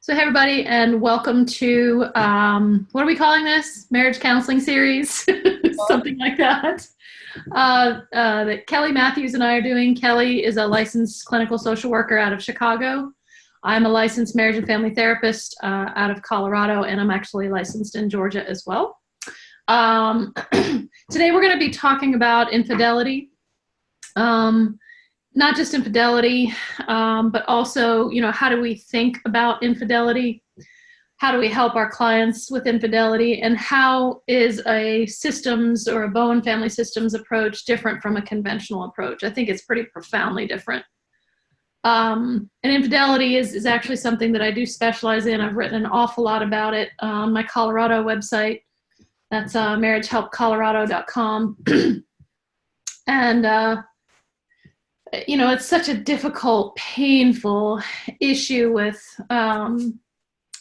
So, hey, everybody, and welcome to what are we calling this? Marriage counseling series, something like that. That Kelly Matthews and I are doing. Kelly is a licensed clinical social worker out of Chicago. I'm a licensed marriage and family therapist out of Colorado, and I'm actually licensed in Georgia as well. Today, we're going to be talking about infidelity. Not just infidelity, but also, how do we think about infidelity? How do we help our clients with infidelity? And how is a systems or a Bowen family systems approach different from a conventional approach? I think it's pretty profoundly different. And infidelity is actually something that I do specialize in. I've written an awful lot about it on my Colorado website. That's marriagehelpcolorado.com. And, it's such a difficult, painful issue with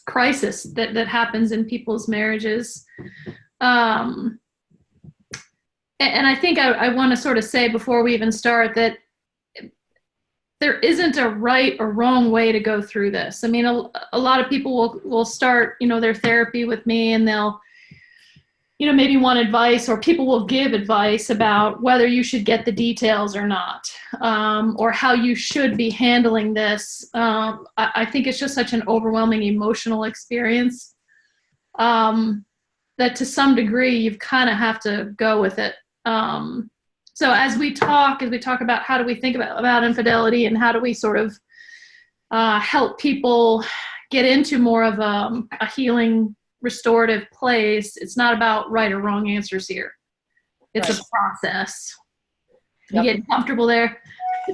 crisis that happens in people's marriages. And I think I want to sort of say before we even start that there isn't a right or wrong way to go through this. I mean, a lot of people will start, their therapy with me, and they'll maybe want advice, or people will give advice about whether you should get the details or not, or how you should be handling this. I think it's just such an overwhelming emotional experience that to some degree you've kind of have to go with it. So as we talk about how do we think about infidelity, and how do we sort of help people get into more of a healing, restorative place, it's not about right or wrong answers here. It's right. A process. You getting comfortable there?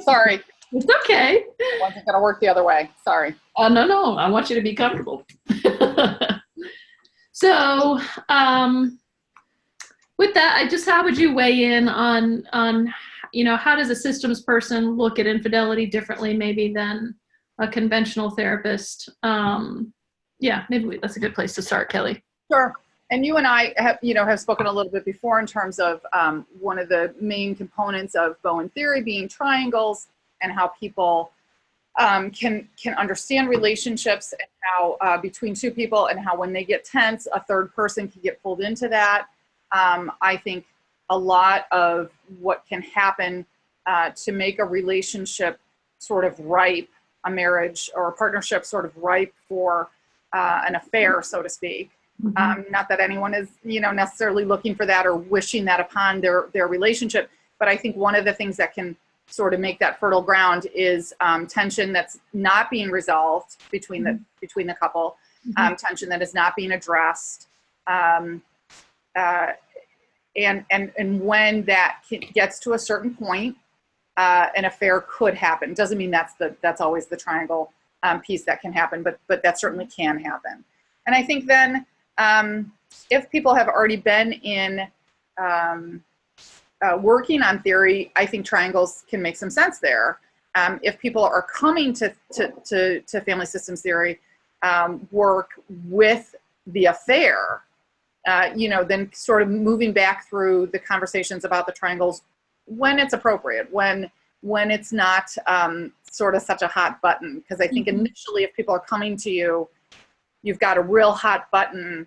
Sorry. It's okay. I wasn't going to work the other way. Sorry. No. I want you to be comfortable. So, with that, how would you weigh in on how does a systems person look at infidelity differently maybe than a conventional therapist? Maybe that's a good place to start, Kelly. Sure. And you and I have spoken a little bit before in terms of one of the main components of Bowen theory being triangles, and how people can understand relationships, and how between two people, and how when they get tense, a third person can get pulled into that. I think a lot of what can happen to make a relationship sort of ripe, a marriage or a partnership sort of ripe for an affair, so to speak. Mm-hmm. Not that anyone is, necessarily looking for that or wishing that upon their relationship, but I think one of the things that can sort of make that fertile ground is tension that's not being resolved between the couple, mm-hmm. Tension that is not being addressed, and when that gets to a certain point, an affair could happen. Doesn't mean that's always the triangle piece that can happen, but that certainly can happen. And I think then if people have already been in working on theory, I think triangles can make some sense there. If people are coming to family systems theory work with the affair, then sort of moving back through the conversations about the triangles when it's appropriate, when it's not sort of such a hot button. Because I think initially, if people are coming to you, you've got a real hot button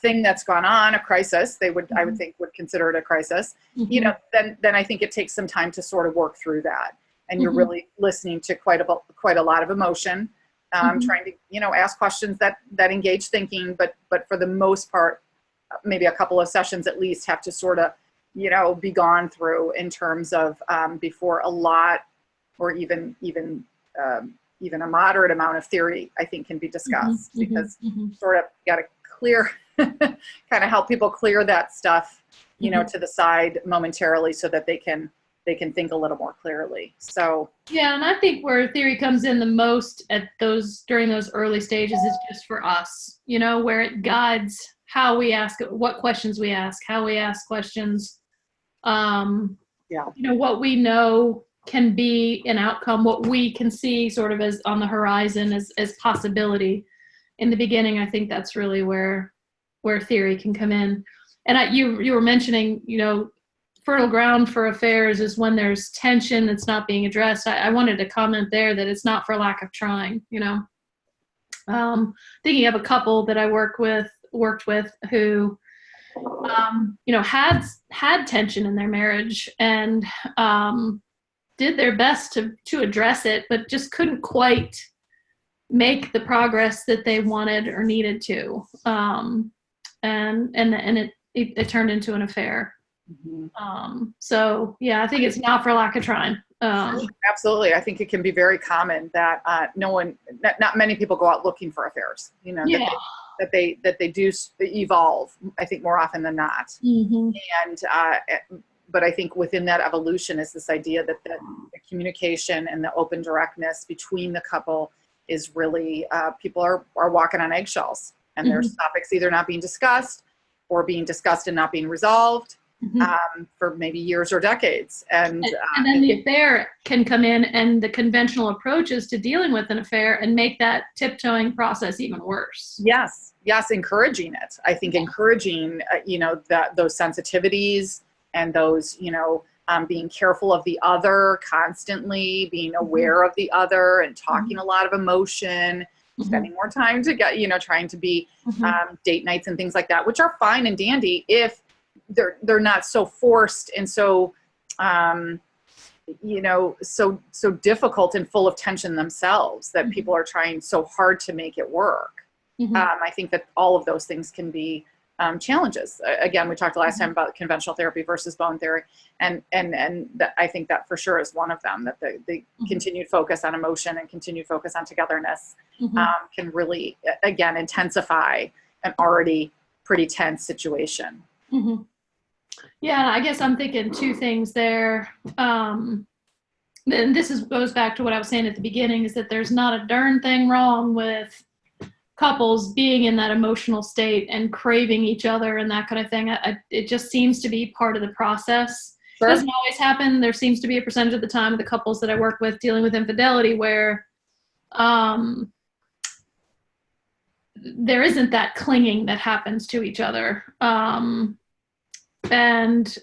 thing that's gone on, a crisis. I would think would consider it a crisis. Mm-hmm. Then I think it takes some time to sort of work through that, and you're really listening to quite a lot of emotion, trying to ask questions that engage thinking, but for the most part, maybe a couple of sessions at least have to sort of be gone through in terms of before a lot, or even a moderate amount of theory, I think, can be discussed, because sort of got to clear, kind of help people clear that stuff, to the side momentarily, so that they can think a little more clearly. So yeah, and I think where theory comes in the most during those early stages is just for us, where it guides how we ask, what questions we ask, how we ask questions. What we know can be an outcome, what we can see sort of as on the horizon as possibility. In the beginning, I think that's really where theory can come in. And you were mentioning, fertile ground for affairs is when there's tension that's not being addressed. I wanted to comment there that it's not for lack of trying, Thinking of a couple that I worked with who, had tension in their marriage and did their best to address it, but just couldn't quite make the progress that they wanted or needed to. And it turned into an affair. So yeah, I think it's not for lack of trying. Absolutely. I think it can be very common that not many people go out looking for affairs, Yeah. that they do evolve, I think, more often than not. Mm-hmm. And, but I think within that evolution is this idea that the communication and the open directness between the couple is really, people are walking on eggshells, and there's topics either not being discussed or being discussed and not being resolved. For maybe years or decades. And then the affair can come in, and the conventional approaches to dealing with an affair and make that tiptoeing process even worse. Yes, encouraging it. I think encouraging, those sensitivities and those, being careful of the other constantly, being aware of the other and talking a lot of emotion, spending more time together, trying to be date nights and things like that, which are fine and dandy if they're not so forced and so so difficult and full of tension themselves that people are trying so hard to make it work. I think that all of those things can be challenges. Again, we talked last time about conventional therapy versus bone theory, and I think that for sure is one of them, that the continued focus on emotion and continued focus on togetherness can really, again, intensify an already pretty tense situation. Yeah, I guess I'm thinking two things there. And this goes back to what I was saying at the beginning, is that there's not a darn thing wrong with couples being in that emotional state and craving each other and that kind of thing. It just seems to be part of the process. Sure. It doesn't always happen. There seems to be a percentage of the time of the couples that I work with dealing with infidelity where there isn't that clinging that happens to each other. And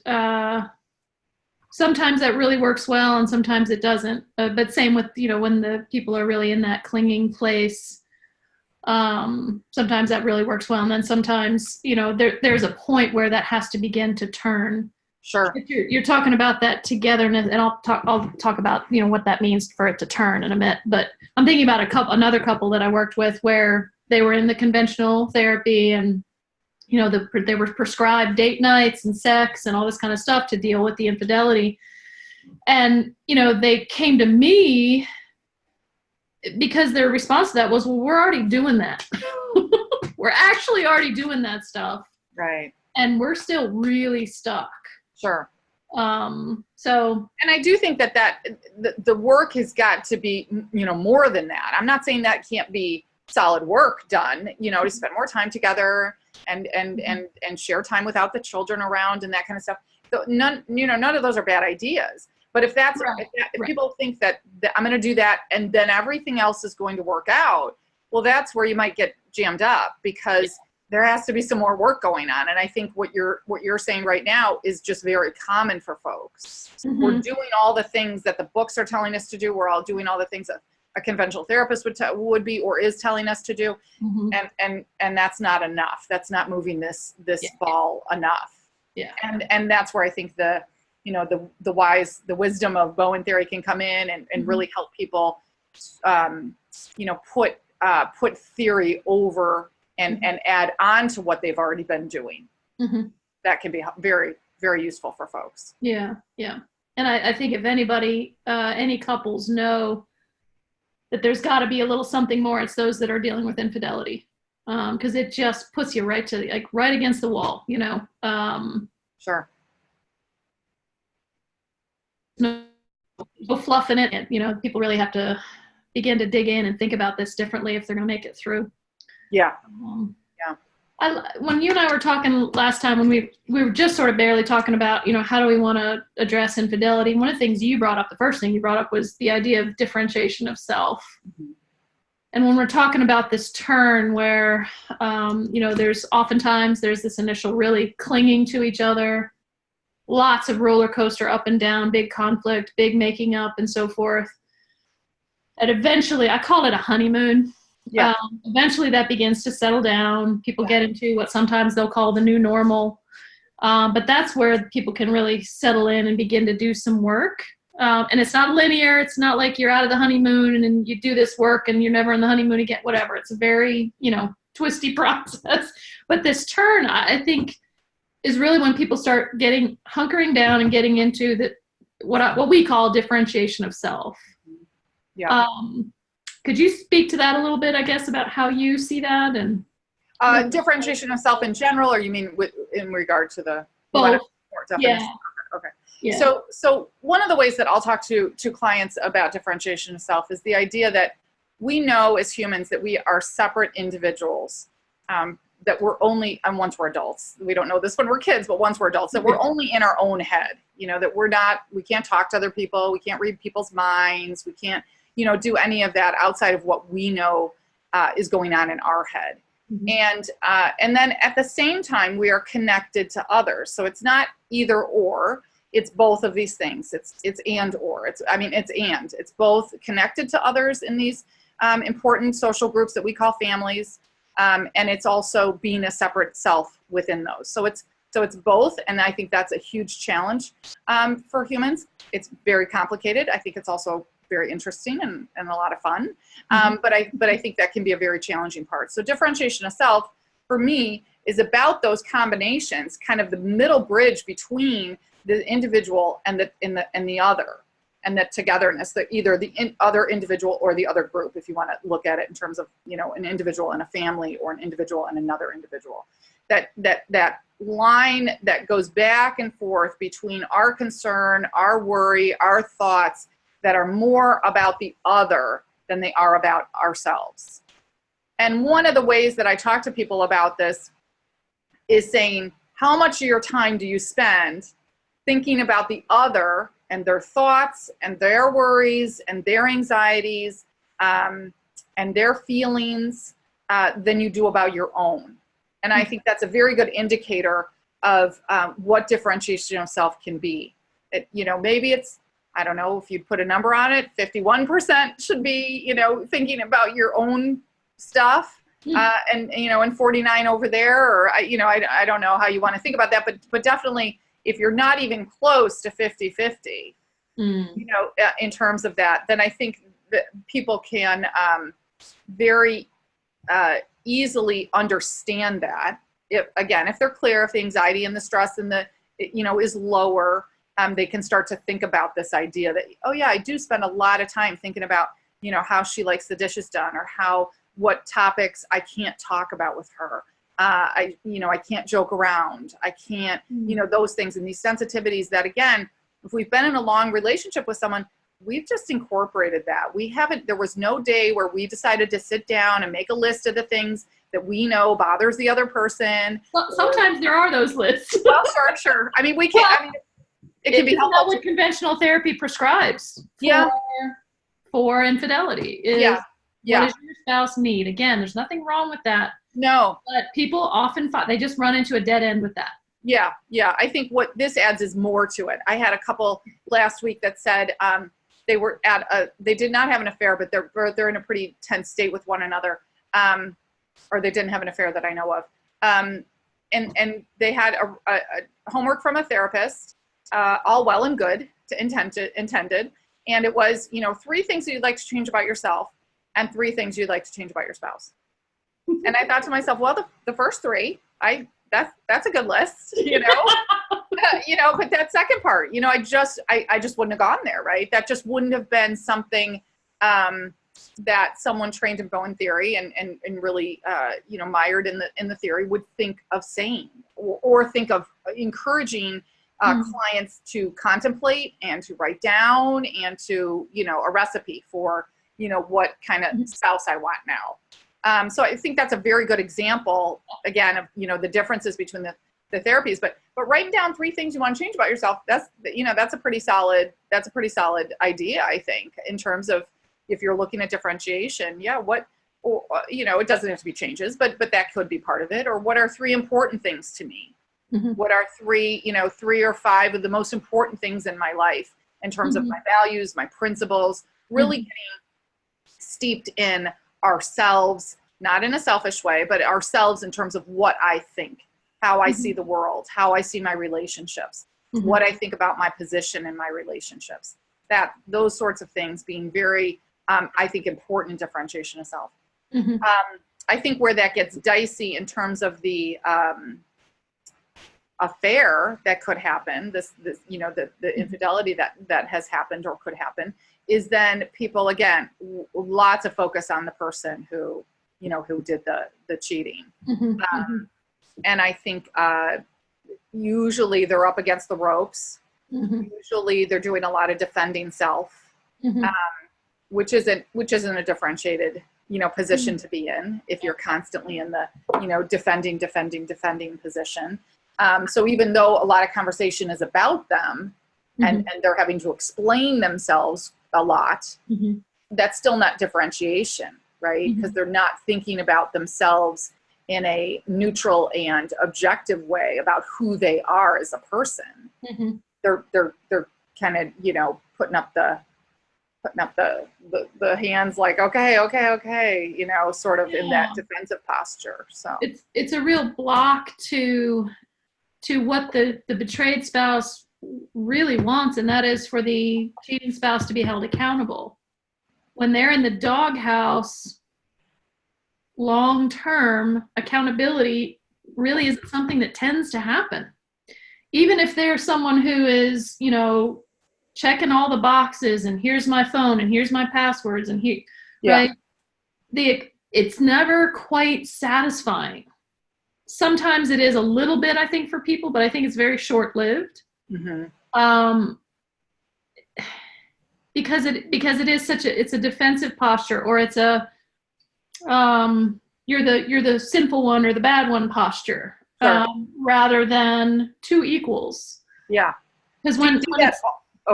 sometimes that really works well and sometimes it doesn't. But same with, when the people are really in that clinging place, sometimes that really works well. And then sometimes, there's a point where that has to begin to turn. Sure. If you're talking about that togetherness, and I'll talk about, what that means for it to turn in a minute. But I'm thinking about another couple that I worked with where they were in the conventional therapy and they were prescribed date nights and sex and all this kind of stuff to deal with the infidelity. And, they came to me because their response to that was, well, we're already doing that. We're actually already doing that stuff. Right. And we're still really stuck. Sure. And I do think that the work has got to be, more than that. I'm not saying that can't be solid work done, to spend more time together and share time without the children around and that kind of stuff. So none of those are bad ideas. But if people think that I'm going to do that and then everything else is going to work out, well, that's where you might get jammed up, because there has to be some more work going on. And I think what you're saying right now is just very common for folks. We're doing all the things that the books are telling us to do. We're all doing all the things that a conventional therapist would be or is telling us to do, and that's not enough. That's not moving this ball enough. Yeah, and that's where I think the wisdom of Bowen theory can come in and really help people, put theory over and add on to what they've already been doing. That can be very, very useful for folks. Yeah, and I think if anybody, any couples know that there's got to be a little something more, it's those that are dealing with infidelity, because it just puts you right against the wall, Sure. No fluffing it. People really have to begin to dig in and think about this differently if they're going to make it through. Yeah. When you and I were talking last time, when we were just sort of barely talking about, how do we want to address infidelity? One of the things you brought up, the first thing you brought up, was the idea of differentiation of self. And when we're talking about this turn where, there's this initial really clinging to each other, lots of roller coaster up and down, big conflict, big making up and so forth. And eventually, I call it a honeymoon. Yeah. Eventually that begins to settle down. People get into what sometimes they'll call the new normal. But that's where people can really settle in and begin to do some work. And it's not linear. It's not like you're out of the honeymoon and then you do this work and you're never in the honeymoon again, whatever. It's a very, twisty process. But this turn, I think, is really when people start hunkering down and getting into what we call differentiation of self. Yeah. Could you speak to that a little bit, I guess, about how you see that? And differentiation of self in general, or you mean in regard to the both? Yeah. Okay. Yeah. So one of the ways that I'll talk to clients about differentiation of self is the idea that we know as humans that we are separate individuals, that we're only, and once we're adults, we don't know this when we're kids, but once we're adults, that we're only in our own head, that we can't talk to other people, we can't read people's minds, we can't, do any of that outside of what we know is going on in our head. Mm-hmm. And then at the same time, we are connected to others. So it's not either or, it's both of these things. It's and or. It's both connected to others in these important social groups that we call families, and it's also being a separate self within those. So it's both, and I think that's a huge challenge for humans. It's very complicated. I think it's also very interesting and a lot of fun. But I think that can be a very challenging part. So differentiation of self, for me, is about those combinations, kind of the middle bridge between the individual and the other, and that togetherness, that either the other individual or the other group, if you want to look at it in terms of, an individual and a family, or an individual and another individual. That line that goes back and forth between our concern, our worry, our thoughts, that are more about the other than they are about ourselves. And one of the ways that I talk to people about this is saying, how much of your time do you spend thinking about the other and their thoughts and their worries and their anxieties and their feelings than you do about your own? And I think that's a very good indicator of what differentiation of self can be. Maybe it's, I don't know if you put a number on it, 51% should be, thinking about your own stuff, and 49 over there, or I don't know how you want to think about that, but definitely if you're not even close to 50-50, in terms of that, then I think that people can very easily understand that. If they're clear, if the anxiety and the stress and the, is lower, they can start to think about this idea that, oh yeah, I do spend a lot of time thinking about, how she likes the dishes done, or what topics I can't talk about with her. I can't joke around. I can't, those things, and these sensitivities that, again, if we've been in a long relationship with someone, we've just incorporated that. There was no day where we decided to sit down and make a list of the things that we know bothers the other person. Well, sometimes there are those lists. Well, sure. We can't, it can be helpful. That's what conventional therapy prescribes for infidelity. What does your spouse need? Again, there's nothing wrong with that. No. But people often they just run into a dead end with that. Yeah. I think what this adds is more to it. I had a couple last week that said they did not have an affair, but they're in a pretty tense state with one another, or they didn't have an affair that I know of. And they had a homework from a therapist. All well and good intended. And it was, 3 things that you'd like to change about yourself and 3 things you'd like to change about your spouse. And I thought to myself, well, the first 3, that's a good list, but that second part, I just wouldn't have gone there, right? That just wouldn't have been something that someone trained in Bowen theory and really, mired in the theory would think of saying, or think of encouraging clients to contemplate and to write down, and to, a recipe for, what kind of spouse I want now. So I think that's a very good example, again, of, the differences between the therapies, but writing down 3 things you want to change about yourself, that's a pretty solid idea, I think, in terms of, if you're looking at differentiation, it doesn't have to be changes, but that could be part of it. Or what are 3 important things to me? Mm-hmm. What are 3 or 5 of the most important things in my life in terms of my values, my principles, really getting steeped in ourselves, not in a selfish way, but ourselves in terms of what I think, how I see the world, how I see my relationships, what I think about my position in my relationships. That those sorts of things being very, I think, important in differentiation of self. I think where that gets dicey in terms of the affair that could happen, this you know, the infidelity that has happened or could happen, is then people, again, lots of focus on the person who, you know, who did the cheating. And I think usually they're up against the ropes. Usually they're doing a lot of defending self, which isn't a differentiated, you know, position to be in if you're constantly in the, you know, defending position. So even though a lot of conversation is about them and they're having to explain themselves a lot, that's still not differentiation, right? Because they're not thinking about themselves in a neutral and objective way about who they are as a person. They're kind of, you know, putting up the hands like, okay, you know, sort of in that defensive posture. So it's a real block to what the betrayed spouse really wants, and that is for the cheating spouse to be held accountable. When they're in the doghouse, long-term accountability really isn't something that tends to happen. Even if there's someone who is, you know, checking all the boxes and here's my phone and here's my passwords and right? It's never quite satisfying. Sometimes it is a little bit, I think, for people, but I think it's very short-lived. Because it is it's a defensive posture, or it's a you're the sinful one or the bad one posture, rather than two equals. Yeah. Because when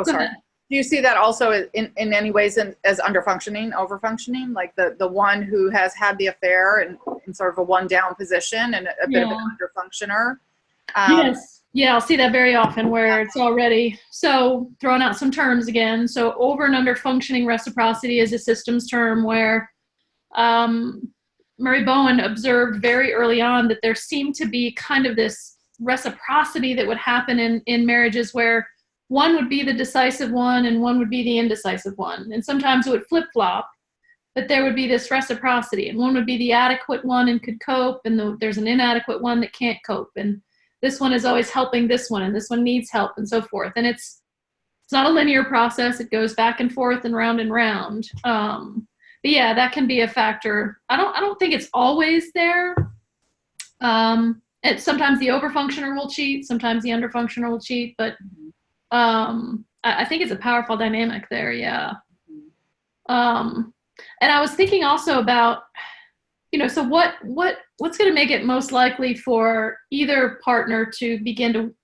sorry. Do you see that also in any ways as underfunctioning, overfunctioning, like the one who has had the affair and in sort of a one down position and a bit of an underfunctioner? Yes. Yeah, I'll see that very often where it's already, so throwing out some terms again. So over and under functioning reciprocity is a systems term where Murray Bowen observed very early on that there seemed to be kind of this reciprocity that would happen in marriages where one would be the decisive one and one would be the indecisive one. And sometimes it would flip-flop, but there would be this reciprocity, and one would be the adequate one and could cope, and there's an inadequate one that can't cope. And this one is always helping this one, and this one needs help, and so forth. And it's not a linear process. It goes back and forth and round and round. But yeah, that can be a factor. I don't think it's always there. Sometimes the overfunctioner will cheat, sometimes the underfunctioner will cheat, but I think it's a powerful dynamic there. Yeah. And I was thinking also about, you know, so what's going to make it most likely for either partner to begin to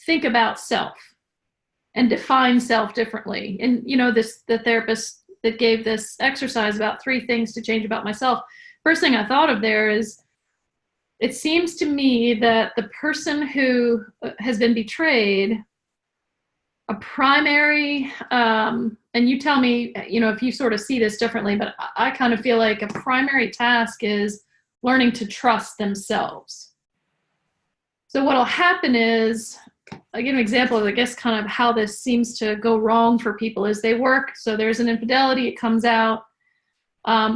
think about self and define self differently? And, you know, the therapist that gave this exercise about 3 things to change about myself. First thing I thought of there is, it seems to me that the person who has been betrayed, a primary, and you tell me, you know, if you sort of see this differently, but I kind of feel like a primary task is learning to trust themselves. So what'll happen is, I give an example of, I guess, kind of how this seems to go wrong for people is they work, so there's an infidelity, it comes out,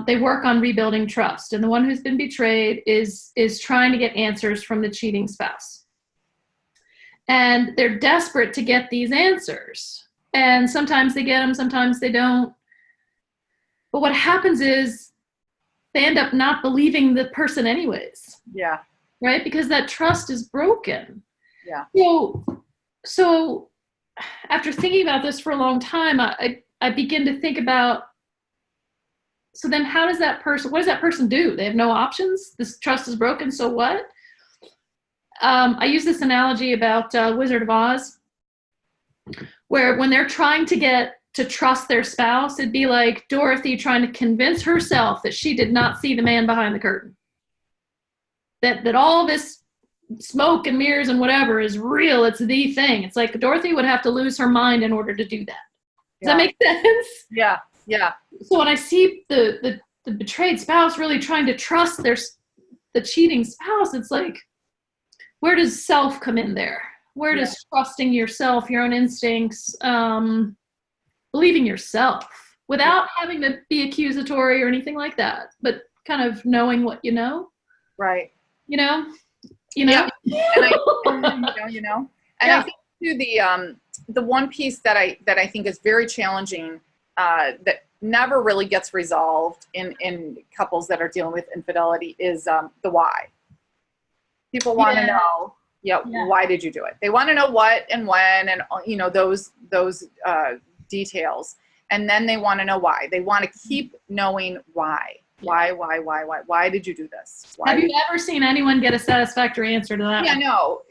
they work on rebuilding trust. And the one who's been betrayed is trying to get answers from the cheating spouse. And they're desperate to get these answers. And sometimes they get them, sometimes they don't. But what happens is they end up not believing the person anyways. Yeah. Right? Because that trust is broken. Yeah. So after thinking about this for a long time, I begin to think about, so then what does that person do? They have no options. This trust is broken. So what? I use this analogy about Wizard of Oz, where when they're trying to get to trust their spouse, it'd be like Dorothy trying to convince herself that she did not see the man behind the curtain. That all this smoke and mirrors and whatever is real. It's the thing. It's like Dorothy would have to lose her mind in order to do that. Does that make sense? Yeah. Yeah. So when I see the the betrayed spouse really trying to trust the cheating spouse. It's like, where does self come in there? Where does trusting yourself, your own instincts, believing yourself without having to be accusatory or anything like that, but kind of knowing what you know? Right. You know? Yeah. And I think too, the one piece that I think is very challenging, that never really gets resolved in couples that are dealing with infidelity is the why. People want to know, why did you do it? They want to know what and when, and those details, and then they want to know why. They want to keep knowing why. Why did you do this? Have you ever seen anyone get a satisfactory answer to that? Yeah,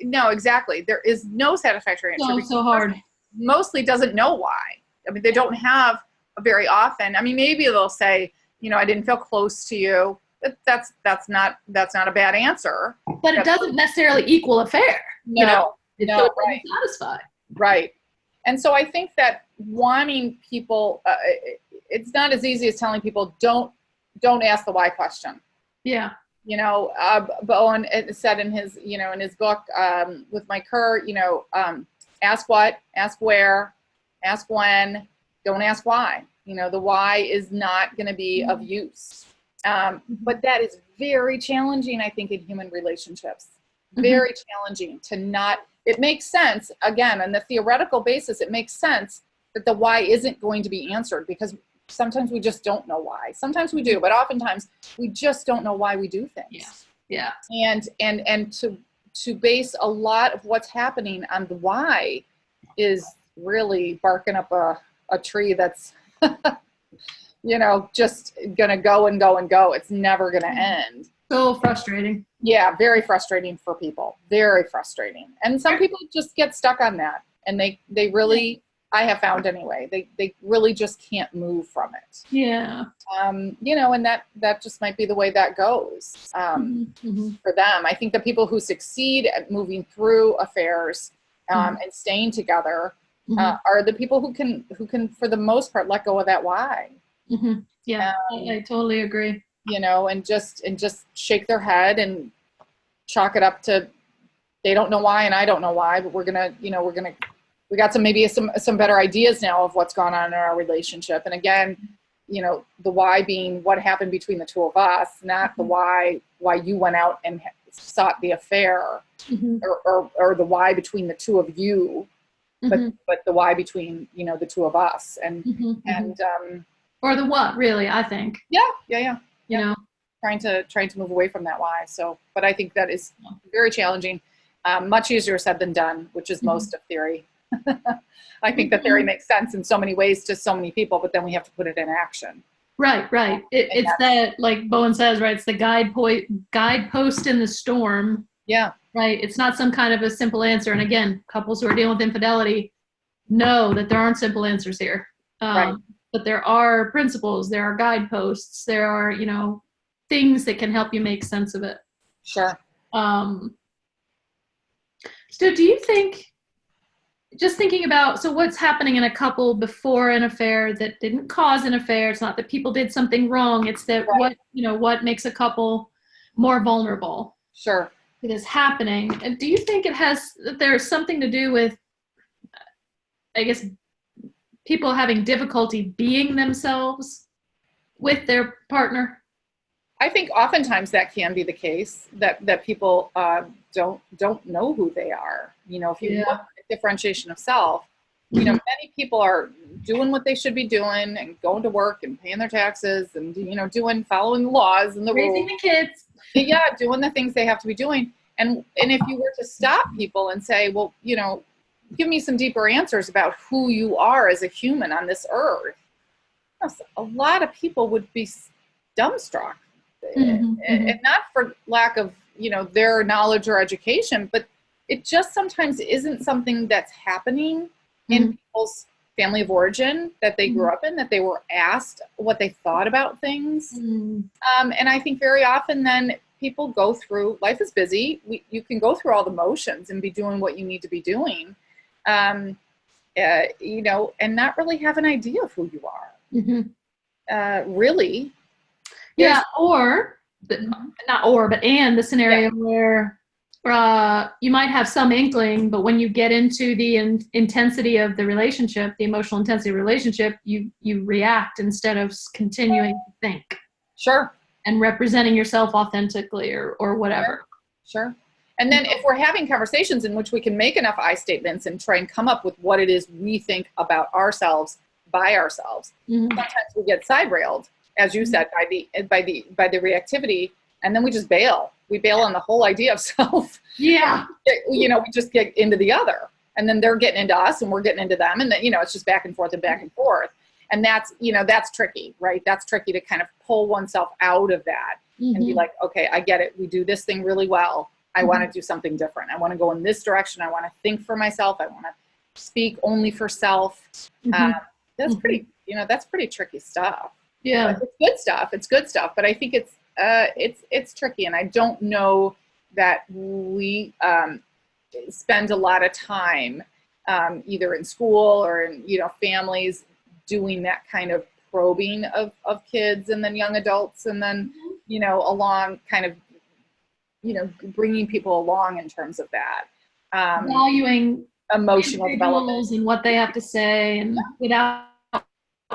no, exactly. There is no satisfactory answer. So hard. Mostly doesn't know why. I mean, they don't have very often. I mean, maybe they'll say, I didn't feel close to you. That's not a bad answer. But it doesn't necessarily equal affair. No, right. Satisfied. Right. And so I think that wanting people, it's not as easy as telling people don't ask the why question. Yeah. Bowen said in his, in his book, with Mike Kerr, ask what, ask where, ask when, don't ask why. The why is not going to be of use. But that is very challenging, I think, in human relationships. Very challenging to not, it makes sense, again, on the theoretical basis, it makes sense that the why isn't going to be answered, because sometimes we just don't know why. Sometimes we do, but oftentimes we just don't know why we do things. Yeah. And to base a lot of what's happening on the why is really barking up a tree that's, just going to go and go and go. It's never going to end. So frustrating. Yeah, very frustrating for people. Very frustrating. And some people just get stuck on that. And they really, I have found anyway, they really just can't move from it. Yeah. And that just might be the way that goes for them. I think the people who succeed at moving through affairs and staying together are the people who can, for the most part, let go of that why. Yeah, I totally agree. And just shake their head and chalk it up to, they don't know why and I don't know why, but we got some better ideas now of what's gone on in our relationship. And again, the why being what happened between the two of us, not the why you went out and sought the affair, or the why between the two of you, but the why between, the two of us. And or the what, really, I think. Yeah. Trying to move away from that why. So, but I think that is very challenging. Much easier said than done, which is most of theory. I think the theory makes sense in so many ways to so many people, but then we have to put it in action. Right. It's that, like Bowen says, right? It's the guidepost in the storm. Yeah. Right. It's not some kind of a simple answer. And again, couples who are dealing with infidelity know that there aren't simple answers here. Right. But there are principles, there are guideposts, there are, things that can help you make sense of it. Sure. So do you think, just thinking about, so what's happening in a couple before an affair that didn't cause an affair? It's not that people did something wrong. It's that what makes a couple more vulnerable. Sure. It is happening. And do you think there's something to do with, I guess, people having difficulty being themselves with their partner? I think oftentimes that can be the case, that people don't know who they are. If you look at differentiation of self, many people are doing what they should be doing and going to work and paying their taxes and, following the laws and the rules. Raising the kids. Yeah, doing the things they have to be doing. And if you were to stop people and say, well, give me some deeper answers about who you are as a human on this earth, a lot of people would be dumbstruck. And not for lack of, their knowledge or education, but it just sometimes isn't something that's happening in people's family of origin that they grew up in, that they were asked what they thought about things. And I think very often then people go through, life is busy. You can go through all the motions and be doing what you need to be doing, and not really have an idea of who you are. Really. Yeah, or not or, but and the scenario where you might have some inkling, but when you get into the intensity of the relationship, the emotional intensity of the relationship, you react instead of continuing to think. Sure. And representing yourself authentically or whatever. Sure. And then if we're having conversations in which we can make enough I statements and try and come up with what it is we think about ourselves by ourselves, sometimes we get side railed, as you said, by the reactivity, and then we just bail. We bail on the whole idea of self. Yeah. We just get into the other, and then they're getting into us and we're getting into them. And then, it's just back and forth and back and forth. And that's, that's tricky, right? That's tricky to kind of pull oneself out of that and be like, okay, I get it. We do this thing really well. I want to do something different. I want to go in this direction. I want to think for myself. I want to speak only for self. That's pretty, that's pretty tricky stuff. Yeah. But it's good stuff. It's good stuff. But I think it's tricky. And I don't know that we spend a lot of time either in school or in, families doing that kind of probing of kids and then young adults, and then, along kind of, bringing people along in terms of that. Valuing emotional development and what they have to say and without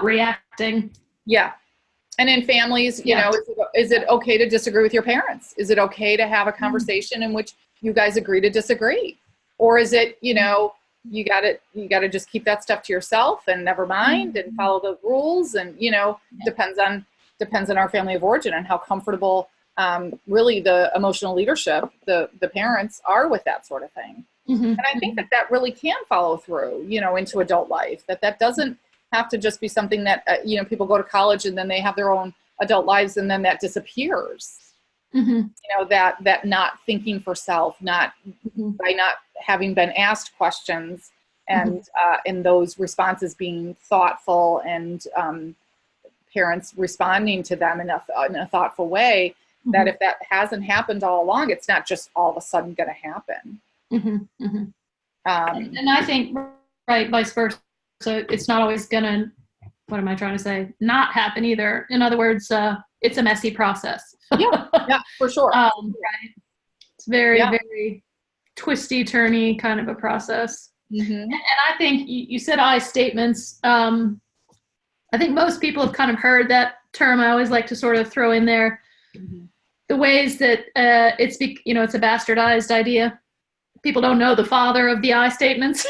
reacting. Yeah. And in families, is it okay to disagree with your parents? Is it okay to have a conversation in which you guys agree to disagree? Or is it, you gotta just keep that stuff to yourself and never mind and follow the rules, and depends on our family of origin and how comfortable really the emotional leadership, the parents are with that sort of thing. And I think that really can follow through, into adult life, that doesn't have to just be something that people go to college and then they have their own adult lives and then that disappears. That not thinking for self, not by not having been asked questions, and those responses being thoughtful, and parents responding to them in a thoughtful way, that if that hasn't happened all along, it's not just all of a sudden going to happen. And I think, right, vice versa. So it's not always going to, what am I trying to say? Not happen either. In other words, it's a messy process. yeah, for sure. Right. It's very, very twisty, turny kind of a process. And I think you said I statements. I think most people have kind of heard that term. I always like to sort of throw in there the ways that it's a bastardized idea. People don't know the father of the I statements.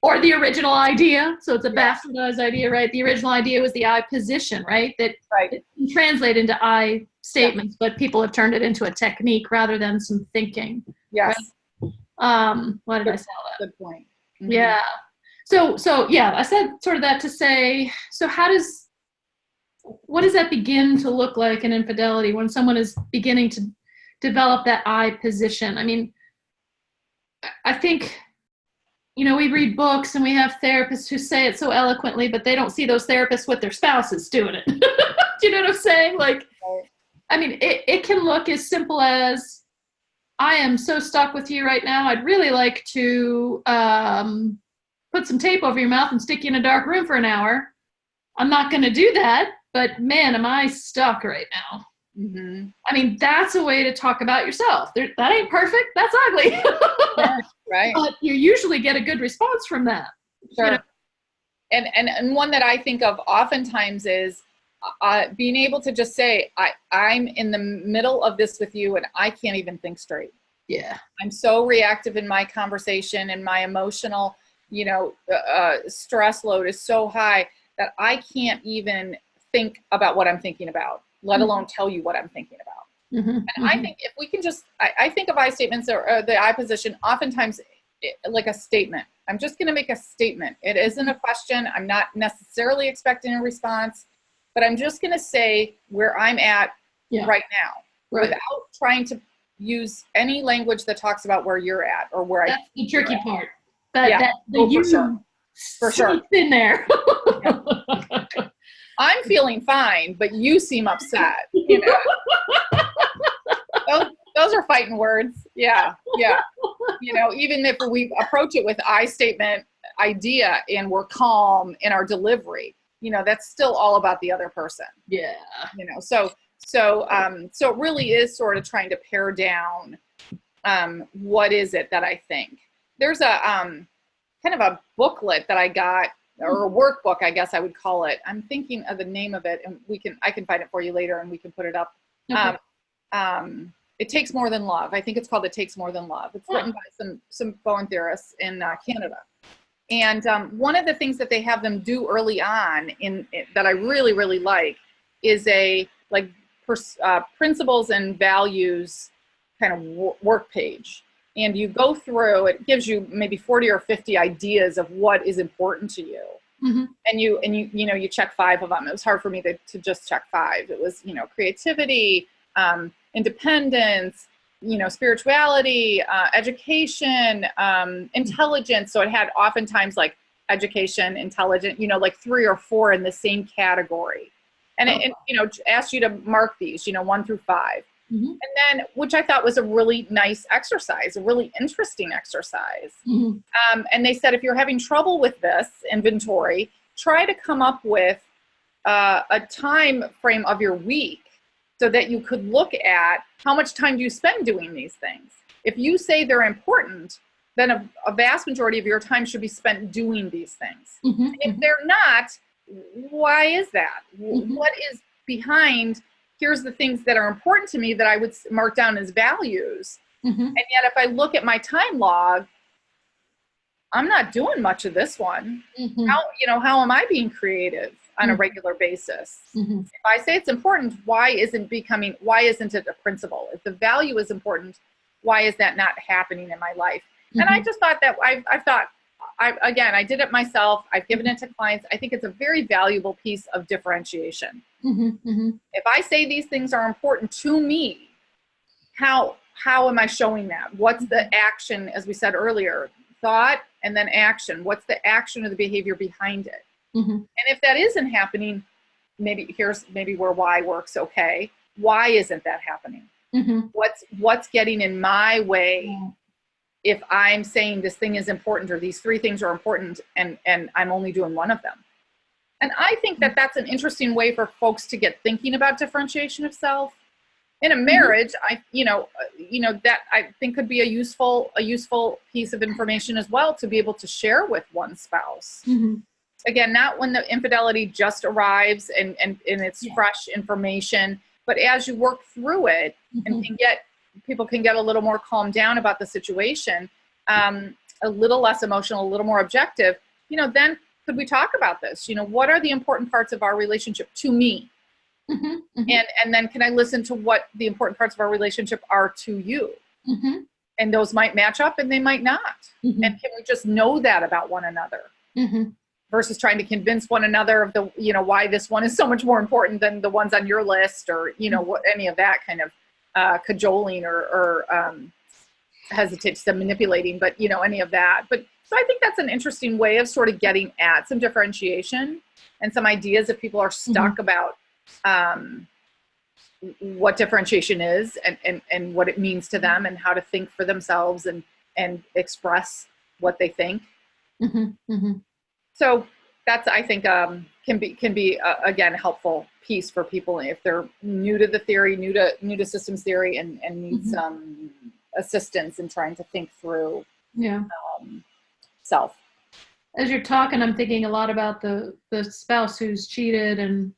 Or the original idea. So it's a bastardized idea, right? The original idea was the I position, right? That it can translate into I statements, but people have turned it into a technique rather than some thinking. Yes. Right? Why did I say that? Good point. Yeah. So I said sort of that to say, so what does that begin to look like in infidelity when someone is beginning to develop that I position? I mean, I think, we read books and we have therapists who say it so eloquently, but they don't see those therapists with their spouses doing it. Do you know what I'm saying? Like, I mean, it can look as simple as, I am so stuck with you right now. I'd really like to put some tape over your mouth and stick you in a dark room for an hour. I'm not going to do that, but man, am I stuck right now. I mean, that's a way to talk about yourself. That ain't perfect. That's ugly. Right. But you usually get a good response from that. Sure. And one that I think of oftentimes is being able to just say, I'm in the middle of this with you and I can't even think straight. Yeah. I'm so reactive in my conversation, and my emotional, stress load is so high that I can't even think about what I'm thinking about, let alone tell you what I'm thinking about. And I think if we can just, I think of I statements or the I position oftentimes like a statement. I'm just going to make a statement. It isn't a question. I'm not necessarily expecting a response, but I'm just going to say where I'm at right now, without trying to use any language that talks about where you're at or where That's the tricky part. For sure. In there. I'm feeling fine, but you seem upset. Those are fighting words. Yeah. Even if we approach it with I statement idea and we're calm in our delivery, that's still all about the other person. Yeah. So So it really is sort of trying to pare down what is it that I think. There's a kind of a booklet that I got, or a workbook, I guess I would call it. I'm thinking of the name of it, and I can find it for you later, and we can put it up. Okay. It Takes More Than Love. I think it's called It Takes More Than Love. It's written by some phone theorists in Canada. And one of the things that they have them do early on that I really, really like is a principles and values kind of work page. And you go through, it gives you maybe 40 or 50 ideas of what is important to you. Mm-hmm. And you check 5 of them. It was hard for me to just check 5. It was, creativity, independence, spirituality, education, intelligence. So it had oftentimes like education, intelligent, like 3 or 4 in the same category. And it asked you to mark these, 1 through 5. Mm-hmm. And then, which I thought was a really nice exercise, a really interesting exercise. Mm-hmm. And they said, if you're having trouble with this inventory, try to come up with a time frame of your week so that you could look at how much time do you spend doing these things. If you say they're important, then a vast majority of your time should be spent doing these things. Mm-hmm. And if they're not, why is that? Mm-hmm. What is behind, here's the things that are important to me that I would mark down as values. Mm-hmm. And yet if I look at my time log, I'm not doing much of this one. Mm-hmm. How am I being creative on a regular basis? Mm-hmm. If I say it's important, why isn't it a principle? If the value is important, why is that not happening in my life? Mm-hmm. And I just thought that I did it myself. I've given it to clients. I think it's a very valuable piece of differentiation. Mm-hmm. Mm-hmm. If I say these things are important to me, how am I showing that? What's the action, as we said earlier, thought and then action? What's the action or the behavior behind it? Mm-hmm. And if that isn't happening, maybe where why works okay. Why isn't that happening? Mm-hmm. What's getting in my way if I'm saying this thing is important or these 3 things are important and I'm only doing one of them? And I think that that's an interesting way for folks to get thinking about differentiation of self. In a marriage, that I think could be a useful piece of information as well to be able to share with one spouse. Mm-hmm. Again, not when the infidelity just arrives and it's fresh information, but as you work through it and people can get a little more calmed down about the situation, a little less emotional, a little more objective, then could we talk about this? What are the important parts of our relationship to me? Mm-hmm. Mm-hmm. And then can I listen to what the important parts of our relationship are to you? Mm-hmm. And those might match up and they might not. Mm-hmm. And can we just know that about one another? Mm-hmm. Versus trying to convince one another of why this one is so much more important than the ones on your list, or, what any of that kind of cajoling or hesitate to say manipulating, but, any of that. But so I think that's an interesting way of sort of getting at some differentiation and some ideas if people are stuck about what differentiation is and what it means to them and how to think for themselves and express what they think. Mm-hmm. Mm-hmm. So that's, I think, can be again, a helpful piece for people if they're new to the theory, new to systems theory, and need some assistance in trying to think through self. As you're talking, I'm thinking a lot about the spouse who's cheated and,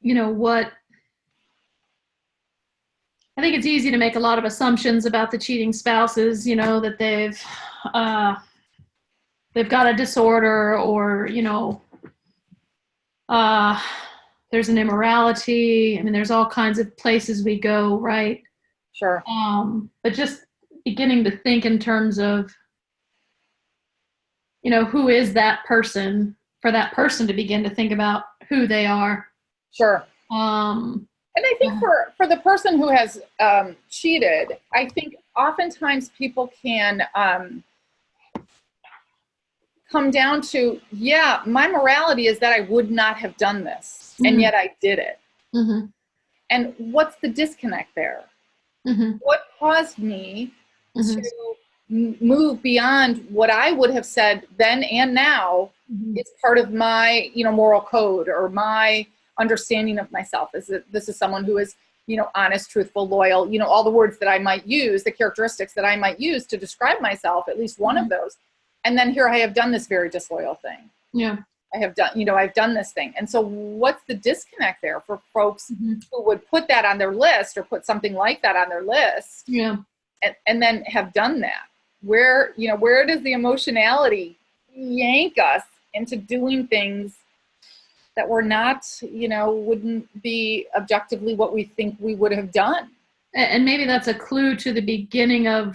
what. I think it's easy to make a lot of assumptions about the cheating spouses, that they've got a disorder or, there's an immorality. I mean, there's all kinds of places we go, right? Sure. But just beginning to think in terms of, who is that person, for that person to begin to think about who they are. Sure. And I think for the person who has cheated, I think oftentimes people can come down to, my morality is that I would not have done this, and yet I did it. Mm-hmm. And what's the disconnect there? Mm-hmm. What caused me to move beyond what I would have said then and now is part of my, moral code or my understanding of myself? This is someone who is, honest, truthful, loyal, all the words that I might use, the characteristics that I might use to describe myself, at least one of those. And then here I have done this very disloyal thing. Yeah. I have done, I've done this thing. And so what's the disconnect there for folks who would put that on their list or put something like that on their list? Yeah. And then have done that? Where does the emotionality yank us into doing things that we're not, wouldn't be objectively what we think we would have done? And maybe that's a clue to the beginning of,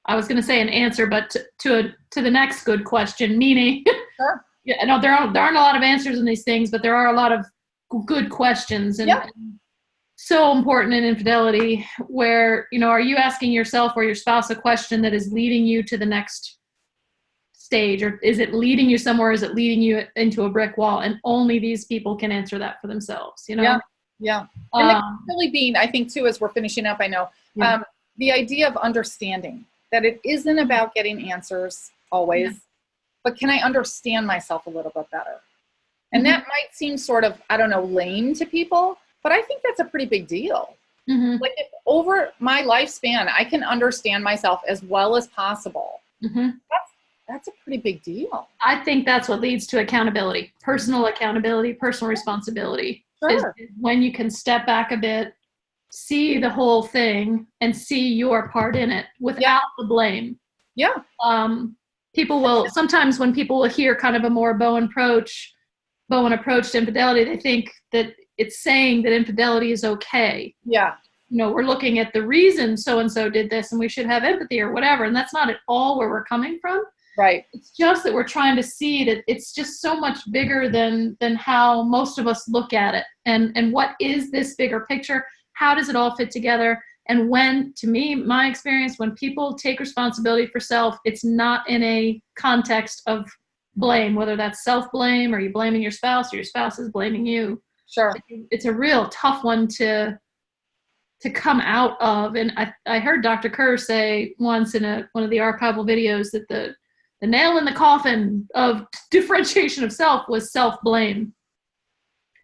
I was going to say an answer, but to the next good question, meaning, Sure. Yeah, no, there aren't a lot of answers in these things, but there are a lot of good questions, and so important in infidelity, where, are you asking yourself or your spouse a question that is leading you to the next stage, or is it leading you somewhere? Is it leading you into a brick wall? And only these people can answer that for themselves, Yeah. And the really being, I think too, as we're finishing up, I know, the idea of understanding that it isn't about getting answers always, but can I understand myself a little bit better? And that might seem sort of, I don't know, lame to people, but I think that's a pretty big deal. Like, if over my lifespan, I can understand myself as well as possible, that's a pretty big deal. I think that's what leads to accountability, personal accountability, personal responsibility. Sure. Is when you can step back a bit, see the whole thing, and see your part in it without the blame. Yeah. People will, sometimes when people will hear kind of a more Bowen approach to infidelity, they think that it's saying that infidelity is okay. Yeah. We're looking at the reason so-and-so did this and we should have empathy or whatever. And that's not at all where we're coming from. Right. It's just that we're trying to see that it's just so much bigger than how most of us look at it. And what is this bigger picture? How does it all fit together? And when, to me, my experience, when people take responsibility for self, it's not in a context of blame, whether that's self-blame or you blaming your spouse or your spouse is blaming you. Sure. It's a real tough one to come out of. And I heard Dr. Kerr say once in one of the archival videos that the nail in the coffin of differentiation of self was self-blame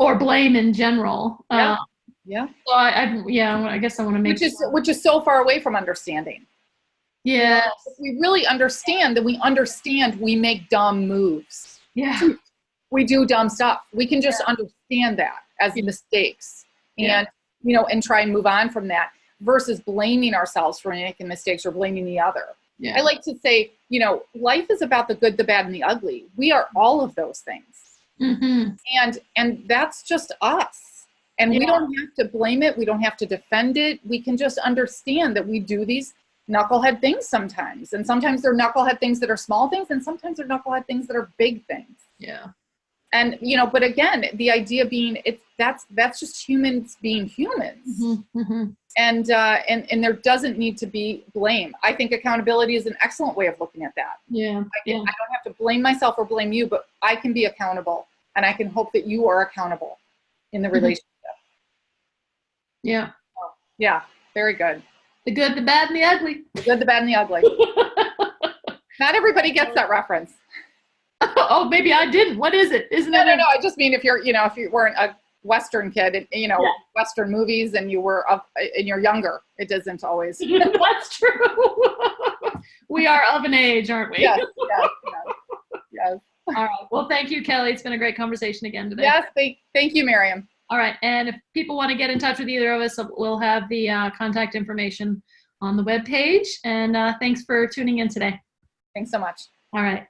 or blame in general. So I guess I want to make which is so far away from understanding. Yeah. If we really understand, then we understand we make dumb moves. Yeah. We do dumb stuff. We can just understand that as mistakes and, and try and move on from that versus blaming ourselves for making mistakes or blaming the other. Yeah. I like to say, life is about the good, the bad, and the ugly. We are all of those things. And that's just us. And we don't have to blame it. We don't have to defend it. We can just understand that we do these knucklehead things sometimes. And sometimes they're knucklehead things that are small things. And sometimes they're knucklehead things that are big things. Yeah. And, but again, the idea being that's just humans being humans. And there doesn't need to be blame. I think accountability is an excellent way of looking at that. Yeah. I don't have to blame myself or blame you, but I can be accountable. And I can hope that you are accountable in the relationship. Yeah. Yeah. Very good. The good, the bad, and the ugly. The good, the bad, and the ugly. Not everybody gets that reference. Oh, maybe I didn't. What is it? Isn't it? No. I just mean if you weren't a Western kid, Western movies, and you were and you're younger, it doesn't always. That's true. We are of an age, aren't we? Yes. All right. Well, thank you, Kelly. It's been a great conversation again today. Yes. Thank you, Miriam. All right. And if people want to get in touch with either of us, we'll have the contact information on the webpage. And thanks for tuning in today. Thanks so much. All right.